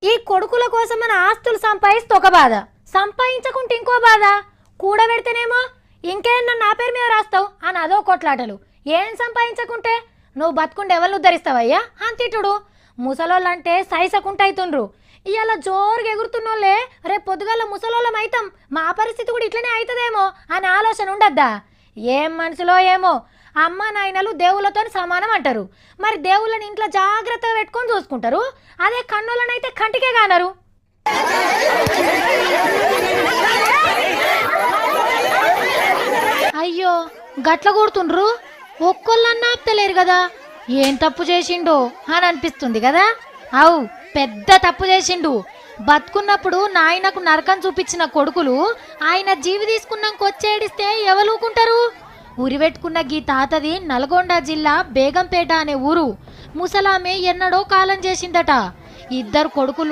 ఈ కొడుకుల కోసం మన ఆస్తులు సంపాదిస్తే ఒక బాధ, సంపాదించకుంటే ఇంకో బాధ. కూడబెడితేనేమో ఇంకేం నా పేరు మీద రాస్తావు అని అదో కొట్లాటలు. ఏం సంపాదించకుంటే నువ్వు బతుకుంటే ఎవరిని ఉద్ధరిస్తావయ్యా అంతిటుడు. ముసలోళ్ళంటే సైసకుంటైతుండ్రు. ఇవాళ జోరుగా ఎగురుతున్నోళ్ళే రేపు పొద్దుగాల ముసలోళ్ళం అవుతాం, మా పరిస్థితి కూడా ఇట్లనే అవుతుందేమో అని ఆలోచన ఉండద్దా? ఏం మనసులో ఏమో. అమ్మ నాయనలు దేవుళ్ళతో సమానం అంటారు. మరి దేవుళ్ళని ఇంట్లో జాగ్రత్తగా పెట్టుకొని చూసుకుంటారు, అదే కన్నులనైతే కంటికే కానరు. అయ్యో గట్ల కొడుతుండ్రు, ఒక్కొల్లన్నా ఆపుతలేరు కదా. ఏం తప్పు చేసిండో అని అనిపిస్తుంది కదా. అవు పెద్ద తప్పు చేసిండు. బతుకున్నప్పుడు నాయనకు నరకం చూపించిన కొడుకులు ఆయన జీవి తీసుకున్నాక వచ్చేడిస్తే ఎవరుకుంటారు? ఉరివెట్టుకున్న గీ తాతది నల్గొండ జిల్లా బేగంపేట అనే ఊరు. ముసలామె ఎన్నడో కాలం చేసిందట. ఇద్దరు కొడుకులు